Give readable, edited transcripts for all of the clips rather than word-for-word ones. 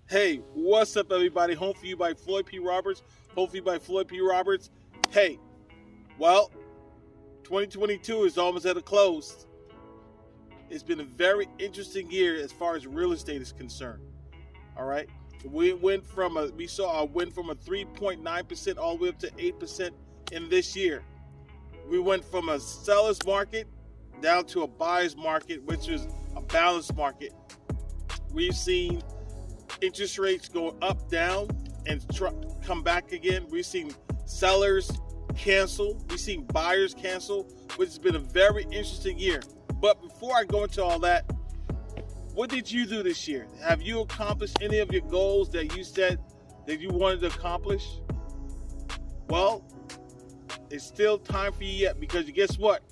Hey, what's up, everybody? Home4U by Floyd P Roberts. Home4U by Floyd P Roberts. Hey, well, 2022 is almost at a close. It's been a very interesting year as far as real estate is concerned. All right, we saw a win from a 3.9% all the way up to 8% in this year. We went from a seller's market down to a buyer's market, which is a balanced market. We've seen interest rates go up, down, and come back again. We've seen sellers cancel. We've seen buyers cancel, which has been a very interesting year. But before I go into all that, what did you do this year? Have you accomplished any of your goals that you said that you wanted to accomplish? Well, it's still time for you yet, because guess what?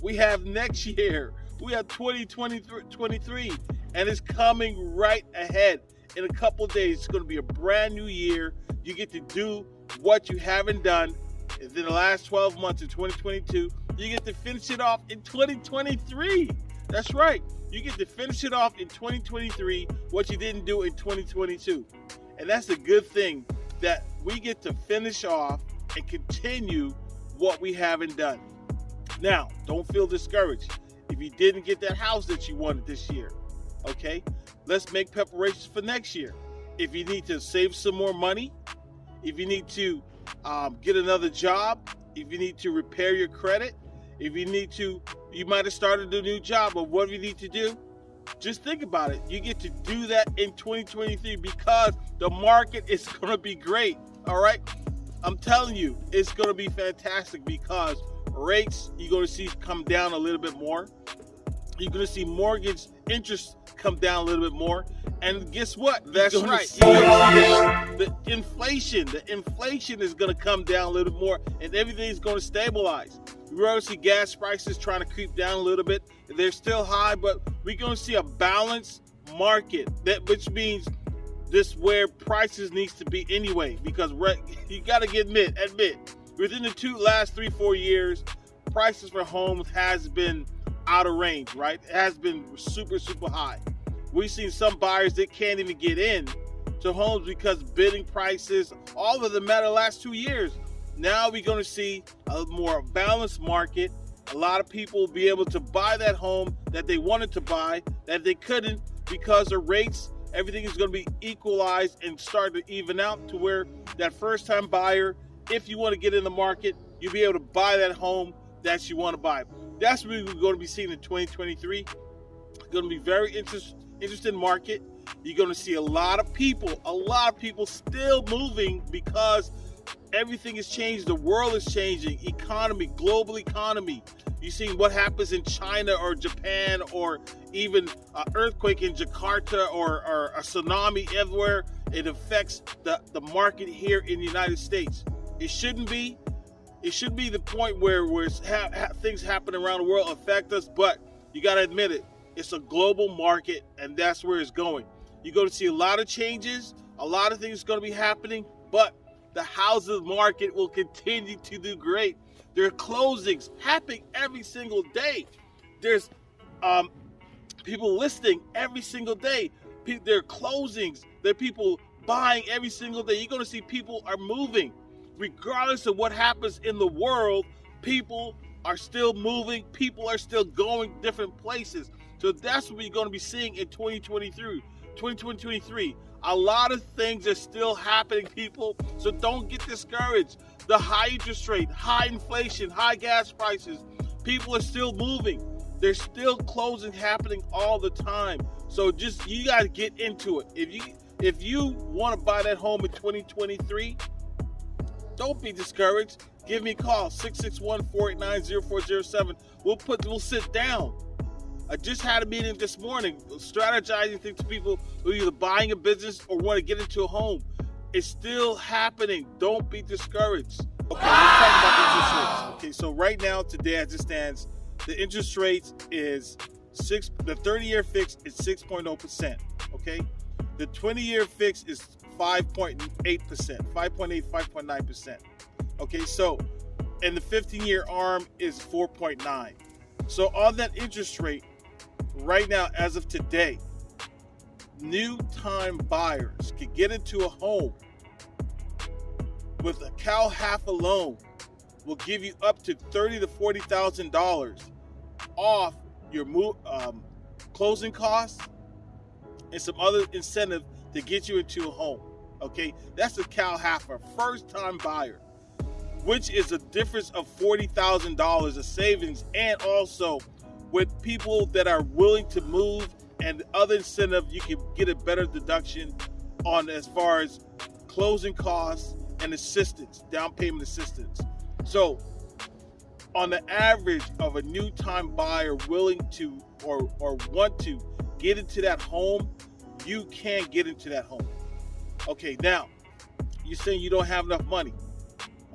We have next year. We have 2023, and it's coming right ahead. In a couple of days, it's going to be a brand new year. You get to do what you haven't done in the last 12 months in 2022. You get to finish it off in 2023. That's right. You get to finish it off in 2023, what you didn't do in 2022. And that's a good thing, that we get to finish off and continue what we haven't done. Now, don't feel discouraged if you didn't get that house that you wanted this year. Okay? Let's make preparations for next year. If you need to save some more money, if you need to get another job, if you need to repair your credit, if you might have started a new job, but what do you need to do? Just think about it. You get to do that in 2023 because the market is going to be great. All right? I'm telling you, it's going to be fantastic because rates you're going to see come down a little bit more. You're going to see mortgage interest come down a little bit more. And guess what? That's right. The inflation is going to come down a little bit more, and everything's going to stabilize. We're going to see gas prices trying to creep down a little bit. They're still high, but we're going to see a balanced market, which means this where prices needs to be anyway, because you got to admit, within the last 3-4 years, prices for homes has been out of range, right? It has been super, super high. We've seen some buyers that can't even get in to homes because bidding prices, all of them matter the last 2 years. Now we're going to see a more balanced market. A lot of people will be able to buy that home that they wanted to buy, that they couldn't because the rates, everything is going to be equalized and start to even out to where that first-time buyer, if you want to get in the market, you'll be able to buy that home that you want to buy. That's what we're going to be seeing in 2023. It's going to be very interesting market. You're going to see a lot of people still moving because everything has changed. The world is changing. Global economy. You've seen what happens in China or Japan, or even an earthquake in Jakarta or a tsunami everywhere. It affects the market here in the United States. It shouldn't be. It should be the point where things happen around the world affect us, but you got to admit it. It's a global market, and that's where it's going. You're going to see a lot of changes. A lot of things going to be happening, but the housing market will continue to do great. There are closings happening every single day. There's people listing every single day. There are closings. There are people buying every single day. You're going to see people are moving. Regardless of what happens in the world, people are still moving. People are still going different places. So that's what we're going to be seeing in 2023. A lot of things are still happening, people. So don't get discouraged. The high interest rate, high inflation, high gas prices, people are still moving. There's still closing happening all the time. So you got to get into it. If you want to buy that home in 2023, don't be discouraged. Give me a call, 661-489-0407. We'll sit down. I just had a meeting this morning, strategizing things to people who are either buying a business or want to get into a home. It's still happening. Don't be discouraged. Okay, let's talk about interest rates. Okay, so right now, today, as it stands, the interest rate is the 30-year fix is 6.0%. Okay, the 20-year fix is 5.8%, 5.9%. Okay, so, and the 15-year arm is 4.9. So on that interest rate, right now, as of today, new time buyers can get into a home with a cow half a loan will give you up to $30,000 to $40,000 off your closing costs and some other incentive to get you into a home. Okay, that's a cow half, a first-time buyer, which is a difference of $40,000 of savings, and also with people that are willing to move and other incentive, you can get a better deduction on as far as closing costs and assistance, down payment assistance. So on the average of a new time buyer willing to or want to get into that home, you can get into that home. Okay, now you're saying you don't have enough money.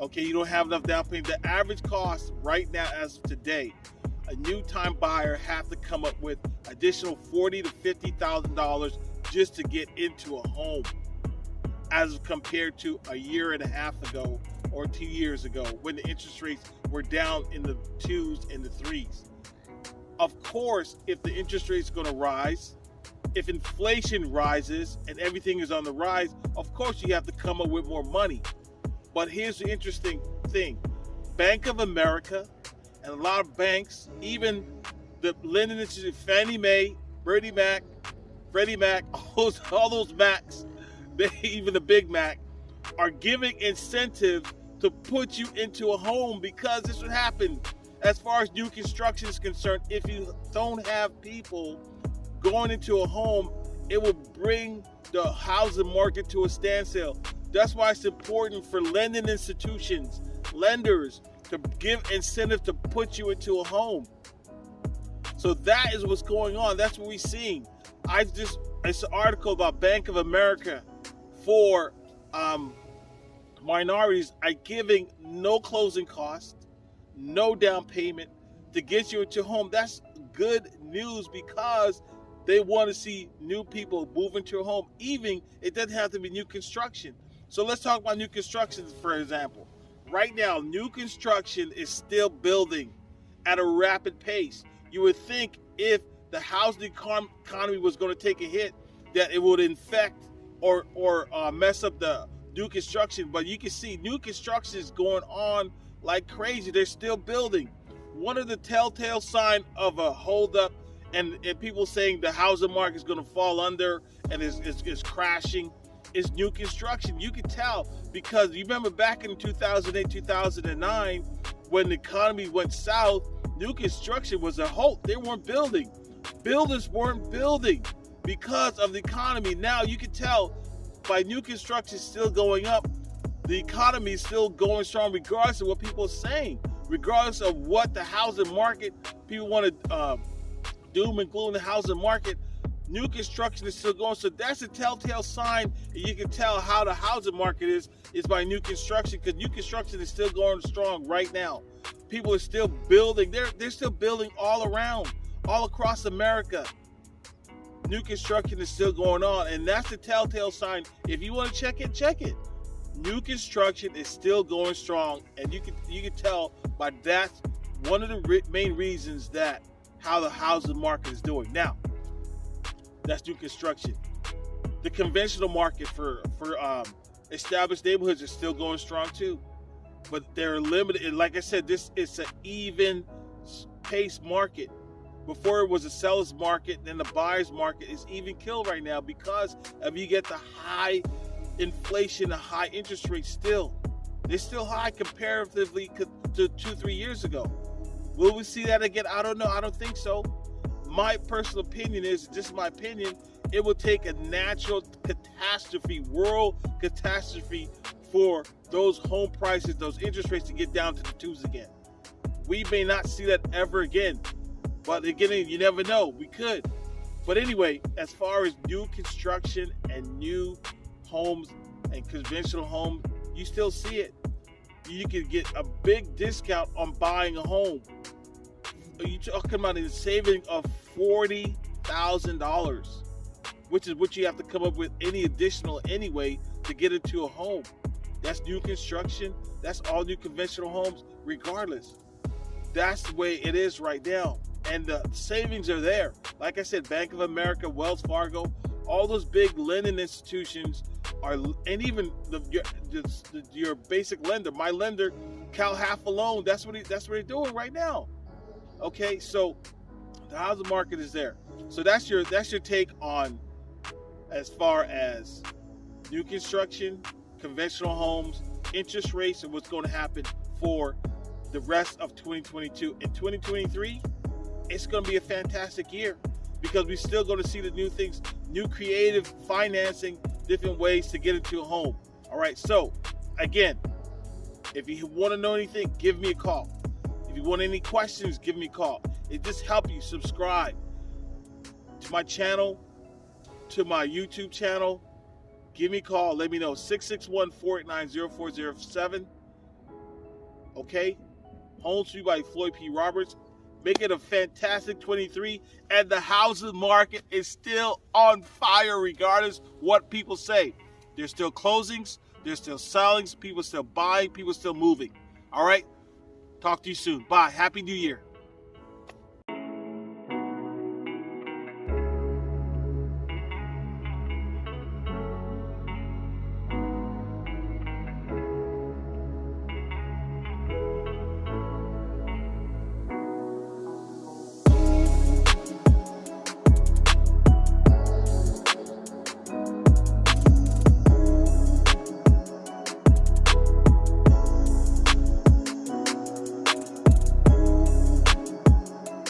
Okay, you don't have enough down payment. The average cost right now as of today, a new time buyer have to come up with additional $40,000 to $50,000 just to get into a home, as compared to a year and a half ago or 2 years ago when the interest rates were down in the 2s and the 3s. Of course, if the interest rate is going to rise, if inflation rises and everything is on the rise, of course you have to come up with more money. But here's the interesting thing. Bank of America and a lot of banks, even the lending institute, Fannie Mae, Freddie Mac, all those Macs, even the Big Mac, are giving incentive to put you into a home, because this would happen as far as new construction is concerned. If you don't have people going into a home, it will bring the housing market to a standstill. That's why it's important for lending institutions, lenders, to give incentive to put you into a home. So that is what's going on. That's what we're seeing. It's an article about Bank of America for minorities are giving no closing costs, no down payment to get you into a home. That's good news, because they want to see new people move into a home. Even it doesn't have to be new construction. So let's talk about new construction, for example. Right now, new construction is still building at a rapid pace. You would think if the housing economy was going to take a hit, that it would infect or mess up the new construction. But you can see new construction is going on like crazy. They're still building. One of the telltale signs of a holdup and people saying the housing market is going to fall under and is crashing is new construction. You can tell, because you remember back in 2008, 2009, when the economy went south, new construction was a halt. They weren't building. Builders weren't building because of the economy. Now you can tell by new construction still going up, the economy is still going strong, regardless of what people are saying, regardless of what the housing market, people want to doom and gloom the housing market. New construction is still going. So that's a telltale sign. You can tell how the housing market is by new construction, because new construction is still going strong right now. People are still building. They're still building all around, all across America. New construction is still going on, and that's the telltale sign. If you want to check it. New construction is still going strong, and you can tell by that's one of the main reasons that how the housing market is doing now. That's new construction. The conventional market for established neighborhoods is still going strong too, but they're limited. And like I said, it's an even pace market. Before it was a seller's market, then the buyer's market is even killed right now because of you get the high inflation, the high interest rates still. They're still high comparatively to 2-3 years ago. Will we see that again? I don't know. I don't think so. My personal opinion is, just my opinion, it will take a natural catastrophe, world catastrophe, for those home prices, those interest rates to get down to the 2s again. We may not see that ever again, but again, you never know. We could. But anyway, as far as new construction and new homes and conventional homes, you still see it. You can get a big discount on buying a home. You're talking about a saving of $40,000, which is what you have to come up with any additional anyway to get into a home. That's new construction. That's all new conventional homes, regardless. That's the way it is right now. And the savings are there. Like I said, Bank of America, Wells Fargo, All those big lending institutions are, and even your basic lender, my lender, Cal half a loan. That's what they're doing right now. Okay, so the housing market is there. So that's your take on as far as new construction, conventional homes, interest rates, and what's going to happen for the rest of 2022. In 2023, it's going to be a fantastic year because we're still going to see the new things, new creative financing, different ways to get into a home. All right, so again, if you want to know anything, give me a call. If you want any questions, give me a call. It just helps you subscribe to my channel, to my YouTube channel. Give me a call. Let me know. 661-489-0407. Okay? Homes4U by Floyd P Roberts. Make it a fantastic 23. And the housing market is still on fire regardless what people say. There's still closings. There's still sellings. People still buying. People still moving. All right? Talk to you soon. Bye. Happy New Year.